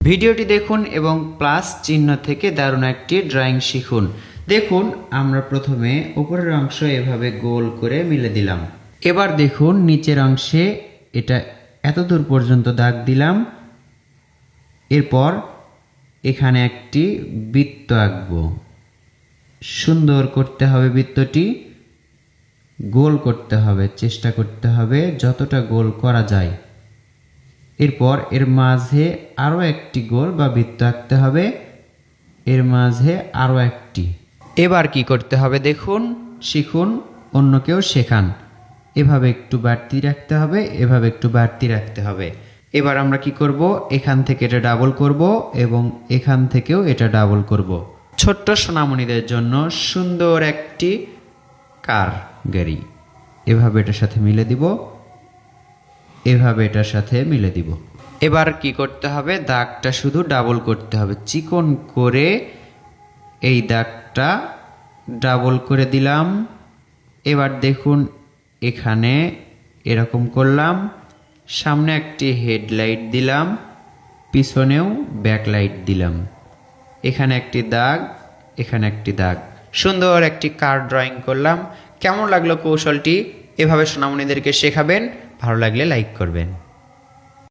ভিডিওটি দেখুন এবং প্লাস চিহ্ন থেকে দারুণ একটি ড্রয়িং শিখুন। দেখুন আমরা প্রথমে উপরের অংশ এভাবে গোল করে মিলে দিলাম। এবার দেখুন নিচের অংশে এটা এত দূর পর্যন্ত দাগ দিলাম। এরপর এখানে একটি বৃত্ত আঁকবো। সুন্দর করতে হবে, বৃত্তটি গোল করতে হবে, চেষ্টা করতে হবে যতটা গোল করা যায়। এরপর এর মাঝে আরও একটি গোল বা বৃত্ত আঁকতে হবে, এর মাঝে আরও একটি। এবার কি করতে হবে দেখুন, শিখুন, অন্যকেও শেখান। এভাবে একটু বাড়তি রাখতে হবে, এভাবে একটু বাড়তি রাখতে হবে। এবার আমরা কি করব, এখান থেকে এটা ডাবল করব এবং এখান থেকেও এটা ডাবল করব। ছোট্ট সোনামণিদের জন্য সুন্দর একটি কার গাড়ি। এভাবে এটার সাথে মিলে দিব, এভাবে এটার সাথে মিলে দিব। এবার কি করতে হবে, দাগটা শুধু ডাবল করতে হবে। চিকন করে এই দাগটা ডাবল করে দিলাম। এবার দেখুন এখানে এরকম করলাম, সামনে একটি হেডলাইট দিলাম, পিছনেও ব্যাকলাইট দিলাম। এখানে একটি দাগ, এখানে একটি দাগ, সুন্দর একটি কার ড্রয়িং করলাম। কেমন লাগলো কৌশলটি? এভাবে সোনামণিদেরকে শেখাবেন। ভালো লাগলে লাইক করবেন।